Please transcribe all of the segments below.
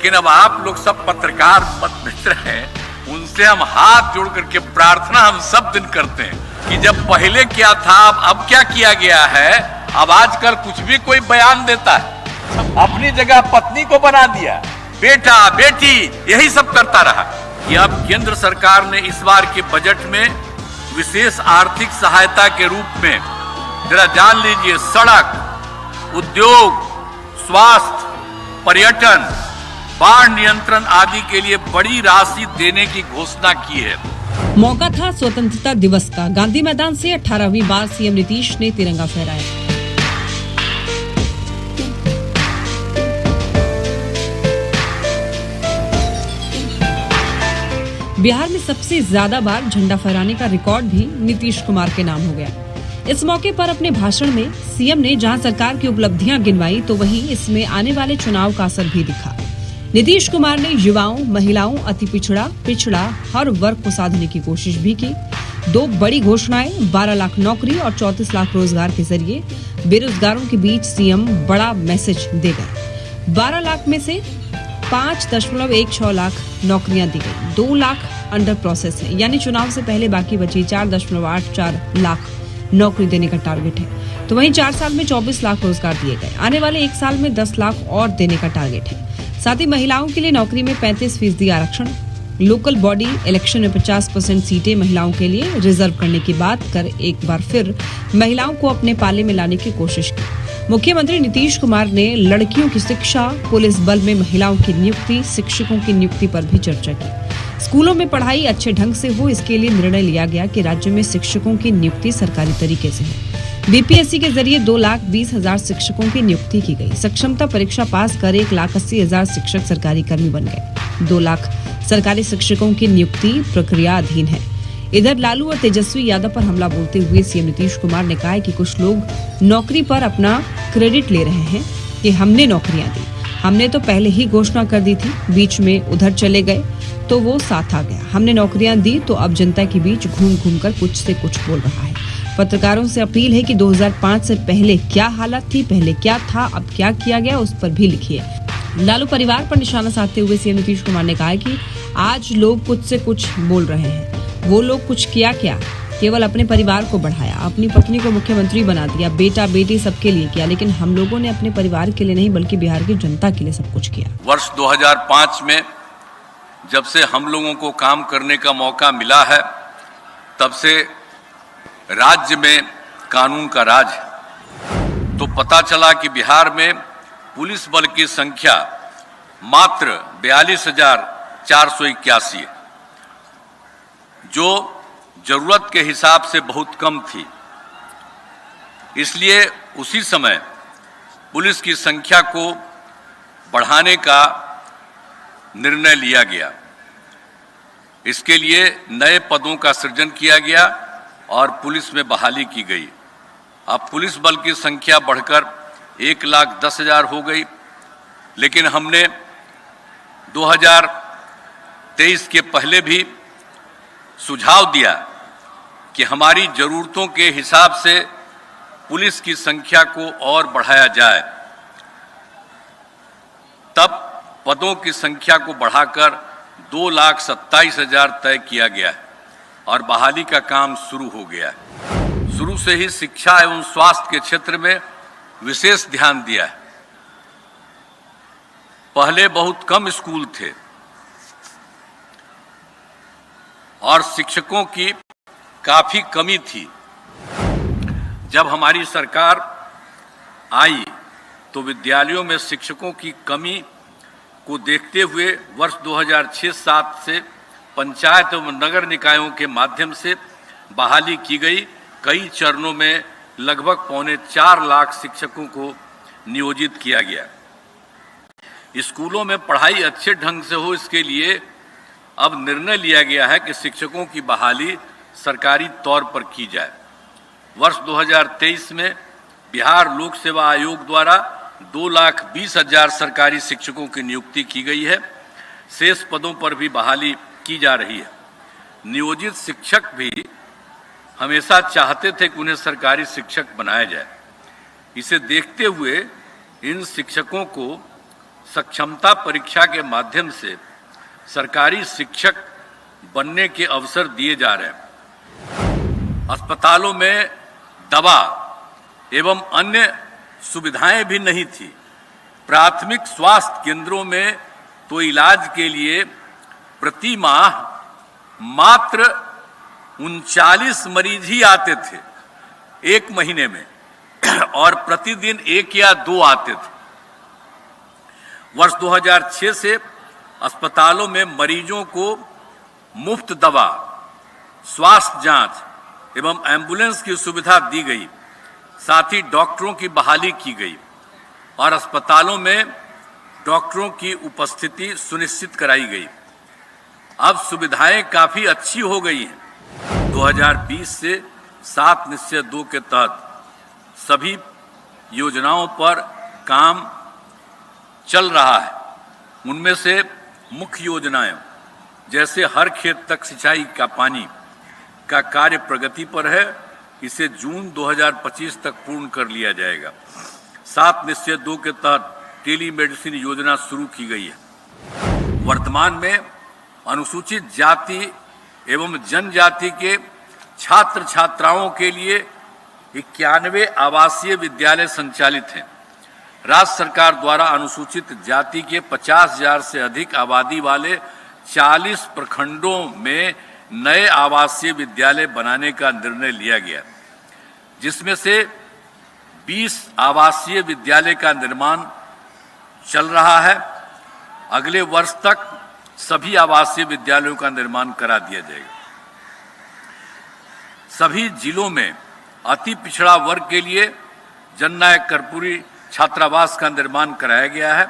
लेकिन अब आप लोग सब पत्रकार मित्र हैं, उनसे हम हाथ जोड़ करके प्रार्थना हम सब दिन करते हैं कि जब पहले क्या था अब क्या किया गया है। अब आजकल कुछ भी कोई बयान देता है, अपनी जगह पत्नी को बना दिया, बेटा बेटी यही सब करता रहा। कि अब केंद्र सरकार ने इस बार के बजट में विशेष आर्थिक सहायता के रूप में, जरा जान लीजिए, सड़क, उद्योग, स्वास्थ्य, पर्यटन, बाढ़ नियंत्रण आदि के लिए बड़ी राशि देने की घोषणा की है। मौका था स्वतंत्रता दिवस का। गांधी मैदान से 18वीं बार सीएम नीतीश ने तिरंगा फहराया। बिहार में सबसे ज्यादा बार झंडा फहराने का रिकॉर्ड भी नीतीश कुमार के नाम हो गया। इस मौके पर अपने भाषण में सीएम ने जहां सरकार की उपलब्धियां गिनवाई, तो वहीं इसमें आने वाले चुनाव का असर भी दिखा। नीतीश कुमार ने युवाओं, महिलाओं, अति पिछड़ा हर वर्ग को साधने की कोशिश भी की। 2 बड़ी घोषणाएं, 12 लाख नौकरी और 34 लाख रोजगार के जरिए बेरोजगारों के बीच सीएम बड़ा मैसेज दे गए। 12 लाख में से 5.16 लाख नौकरियां दी गई, 2 लाख अंडर प्रोसेस है, यानी चुनाव से पहले बाकी बची 4.84 लाख नौकरी देने का टारगेट है। तो वहीं 4 साल में 24 लाख रोजगार दिए गए। आने वाले 1 साल में 10 लाख और देने का टारगेट है। साथ ही महिलाओं के लिए नौकरी में 35% आरक्षण, लोकल बॉडी इलेक्शन में 50% सीटें महिलाओं के लिए रिजर्व करने की बात कर एक बार फिर महिलाओं को अपने पाले में लाने की कोशिश की। मुख्यमंत्री नीतीश कुमार ने लड़कियों की शिक्षा, पुलिस बल में महिलाओं की नियुक्ति, शिक्षकों की नियुक्ति पर भी चर्चा की। स्कूलों में पढ़ाई अच्छे ढंग से हो, इसके लिए निर्णय लिया गया कि राज्य में शिक्षकों की नियुक्ति सरकारी तरीके से हो। बीपीएससी के जरिए 2,20,000 शिक्षकों की नियुक्ति की गई। सक्षमता परीक्षा पास कर 1,80,000 शिक्षक सरकारी कर्मी बन गए। 2 लाख सरकारी शिक्षकों की नियुक्ति प्रक्रिया अधीन है। इधर लालू और तेजस्वी यादव पर हमला बोलते हुए सीएम नीतीश कुमार ने कहा है कि कुछ लोग नौकरी पर अपना क्रेडिट ले रहे हैं कि हमने नौकरियां दी, हमने तो पहले ही घोषणा कर दी थी, बीच में उधर चले गए तो वो साथ आ गया। हमने नौकरियां दी तो अब जनता के बीच घूम घूम कर कुछ से कुछ बोल रहा है। पत्रकारों से अपील है कि 2005 से पहले क्या हालत थी, पहले क्या था, अब क्या किया गया, उस पर भी लिखिए। लालू परिवार पर निशाना साधते हुए सीएम नीतीश कुमार ने कहा है कि आज लोग कुछ से कुछ बोल रहे हैं। वो लोग कुछ किया क्या? केवल अपने परिवार को बढ़ाया, अपनी पत्नी को मुख्यमंत्री बना दिया, बेटा बेटी सबके लिए किया, लेकिन हम लोगों ने अपने परिवार के लिए नहीं बल्कि बिहार की जनता के लिए सब कुछ किया। वर्ष 2005 में जब से हम लोगों को काम करने का मौका मिला है, तब से राज्य में कानून का राज है। तो पता चला कि बिहार में पुलिस बल की संख्या मात्र 42,481 है, जो जरूरत के हिसाब से बहुत कम थी। इसलिए उसी समय पुलिस की संख्या को बढ़ाने का निर्णय लिया गया। इसके लिए नए पदों का सृजन किया गया और पुलिस में बहाली की गई। अब पुलिस बल की संख्या बढ़कर 1,10,000 हो गई, लेकिन हमने 2023 के पहले भी सुझाव दिया कि हमारी जरूरतों के हिसाब से पुलिस की संख्या को और बढ़ाया जाए। तब पदों की संख्या को बढ़ाकर 2,27,000 तय किया गया है और बहाली का काम शुरू हो गया है। शुरू से ही शिक्षा एवं स्वास्थ्य के क्षेत्र में विशेष ध्यान दिया है। पहले बहुत कम स्कूल थे और शिक्षकों की काफी कमी थी। जब हमारी सरकार आई तो विद्यालयों में शिक्षकों की कमी को देखते हुए वर्ष 2006-07 से पंचायत एवं नगर निकायों के माध्यम से बहाली की गई। कई चरणों में लगभग 4.25 लाख शिक्षकों को नियोजित किया गया। स्कूलों में पढ़ाई अच्छे ढंग से हो, इसके लिए अब निर्णय लिया गया है कि शिक्षकों की बहाली सरकारी तौर पर की जाए। वर्ष 2023 में बिहार लोक सेवा आयोग द्वारा 2,20,000 सरकारी शिक्षकों की नियुक्ति की गई है। शेष पदों पर भी बहाली की जा रही है। नियोजित शिक्षक भी हमेशा चाहते थे कि उन्हें सरकारी शिक्षक बनाया जाए। इसे देखते हुए इन शिक्षकों को सक्षमता परीक्षा के माध्यम से सरकारी शिक्षक बनने के अवसर दिए जा रहे हैं। अस्पतालों में दवा एवं अन्य सुविधाएं भी नहीं थी। प्राथमिक स्वास्थ्य केंद्रों में तो इलाज के लिए प्रति माह मात्र 39 मरीज ही आते थे एक महीने में और प्रतिदिन 1 या 2 आते थे। वर्ष 2006 से अस्पतालों में मरीजों को मुफ्त दवा, स्वास्थ्य जांच एवं एम्बुलेंस की सुविधा दी गई। साथ ही डॉक्टरों की बहाली की गई और अस्पतालों में डॉक्टरों की उपस्थिति सुनिश्चित कराई गई। अब सुविधाएं काफी अच्छी हो गई हैं। 2020 से 7 निश्चय 2 के तहत सभी योजनाओं पर काम चल रहा है। उनमें से मुख्य योजनाएं जैसे हर खेत तक सिंचाई का पानी का कार्य प्रगति पर है। इसे जून 2025 तक पूर्ण कर लिया जाएगा। 7 निश्चय 2 के तहत टेलीमेडिसिन योजना शुरू की गई है। वर्तमान में अनुसूचित जाति एवं जनजाति के छात्र छात्राओं के लिए 91 आवासीय विद्यालय संचालित हैं। राज्य सरकार द्वारा अनुसूचित जाति के 50,000 से अधिक आबादी वाले 40 प्रखंडों में नए आवासीय विद्यालय बनाने का निर्णय लिया गया, जिसमें से 20 आवासीय विद्यालय का निर्माण चल रहा है। अगले वर्ष तक सभी आवासीय विद्यालयों का निर्माण करा दिया जाएगा। सभी जिलों में अति पिछड़ा वर्ग के लिए जननायक कर्पूरी छात्रावास का निर्माण कराया गया है।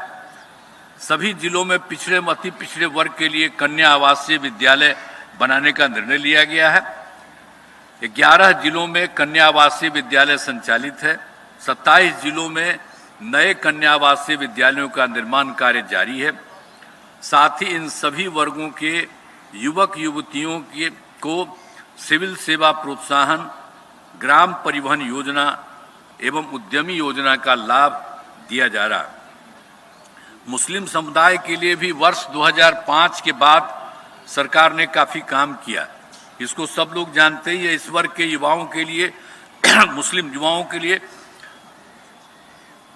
सभी जिलों में अति पिछड़े वर्ग के लिए कन्या आवासीय विद्यालय बनाने का निर्णय लिया गया है। 11 जिलों में कन्या आवासीय विद्यालय संचालित है। 27 जिलों में नए कन्या आवासीय विद्यालयों का निर्माण कार्य जारी है। साथ ही इन सभी वर्गों के युवक युवतियों को सिविल सेवा प्रोत्साहन, ग्राम परिवहन योजना एवं उद्यमी योजना का लाभ दिया जा रहा है। मुस्लिम समुदाय के लिए भी वर्ष 2005 के बाद सरकार ने काफी काम किया। इसको सब लोग जानते ही है। इस वर्ग के युवाओं के लिए मुस्लिम युवाओं के लिए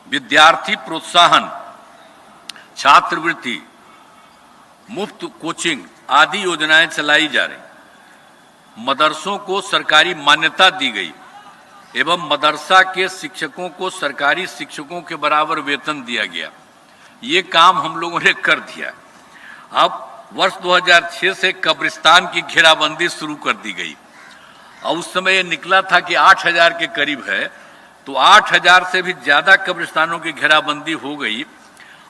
विद्यार्थी प्रोत्साहन, छात्रवृत्ति, मुफ्त कोचिंग आदि योजनाएं चलाई जा रही। मदरसों को सरकारी मान्यता दी गई एवं मदरसा के शिक्षकों को सरकारी शिक्षकों के बराबर वेतन दिया गया। ये काम हम लोगों ने कर दिया। अब वर्ष 2006 से कब्रिस्तान की घेराबंदी शुरू कर दी गई और उस समय ये निकला था कि 8,000 के करीब है, तो 8,000 से भी ज्यादा कब्रिस्तानों की घेराबंदी हो गई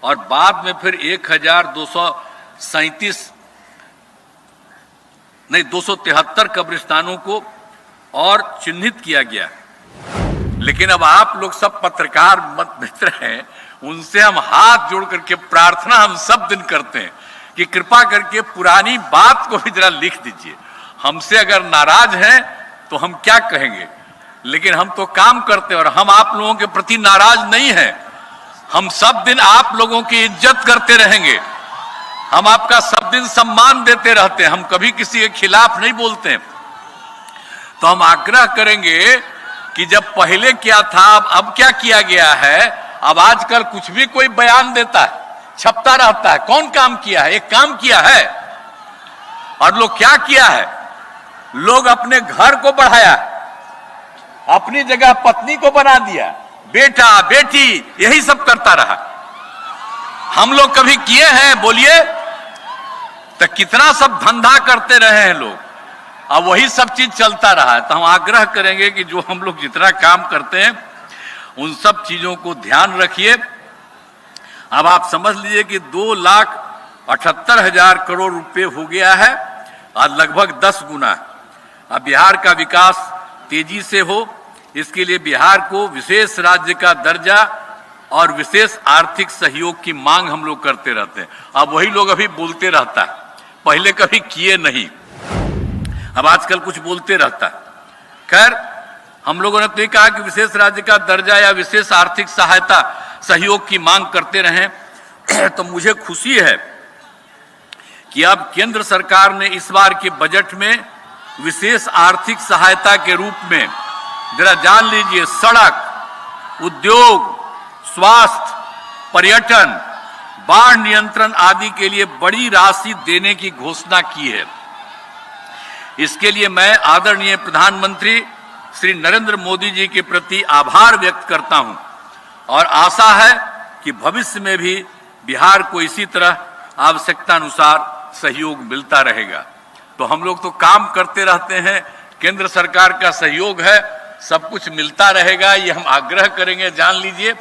और बाद में फिर 273 कब्रिस्तानों को और चिन्हित किया गया। लेकिन अब आप लोग सब पत्रकार मित्र हैं, उनसे हम हाथ जोड़ करके प्रार्थना हम सब दिन करते हैं कि कृपा करके पुरानी बात को भी जरा लिख दीजिए। हमसे अगर नाराज हैं तो हम क्या कहेंगे, लेकिन हम तो काम करते हैं और हम आप लोगों के प्रति नाराज नहीं हैं। हम सब दिन आप लोगों की इज्जत करते रहेंगे। हम आपका सब दिन सम्मान देते रहते हैं। हम कभी किसी के खिलाफ नहीं बोलते हैं। तो हम आग्रह करेंगे कि जब पहले क्या था अब क्या किया गया है। अब आजकल कुछ भी कोई बयान देता है, छपता रहता है। कौन काम किया है? एक काम किया है। और लोग क्या किया है? लोग अपने घर को बढ़ाया, अपनी जगह पत्नी को बना दिया, बेटा बेटी यही सब करता रहा। हम लोग कभी किए हैं? बोलिए। तो कितना सब धंधा करते रहे हैं लोग, अब वही सब चीज चलता रहा है। तो हम आग्रह करेंगे कि जो हम लोग जितना काम करते हैं उन सब चीजों को ध्यान रखिए। अब आप समझ लीजिए कि 2,78,000 करोड़ रुपए हो गया है और लगभग 10 गुना। अब बिहार का विकास तेजी से हो, इसके लिए बिहार को विशेष राज्य का दर्जा और विशेष आर्थिक सहयोग की मांग हम लोग करते रहते हैं। अब वही लोग अभी बोलते रहता है, पहले कभी किए नहीं, अब आजकल कुछ बोलते रहता है। खैर, हम लोगों ने तो ये कहा कि विशेष राज्य का दर्जा या विशेष आर्थिक सहायता सहयोग की मांग करते रहें। तो मुझे खुशी है कि अब केंद्र सरकार ने इस बार के बजट में विशेष आर्थिक सहायता के रूप में, जरा जान लीजिए, सड़क, उद्योग, स्वास्थ्य, पर्यटन, बाढ़ नियंत्रण आदि के लिए बड़ी राशि देने की घोषणा की है। इसके लिए मैं आदरणीय प्रधानमंत्री श्री नरेंद्र मोदी जी के प्रति आभार व्यक्त करता हूं और आशा है कि भविष्य में भी बिहार को इसी तरह आवश्यकता अनुसार सहयोग मिलता रहेगा। तो हम लोग तो काम करते रहते हैं, केंद्र सरकार का सहयोग है, सब कुछ मिलता रहेगा, ये हम आग्रह करेंगे। जान लीजिए,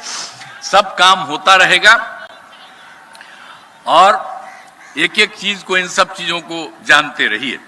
सब काम होता रहेगा और एक एक चीज को, इन सब चीजों को जानते रहिए।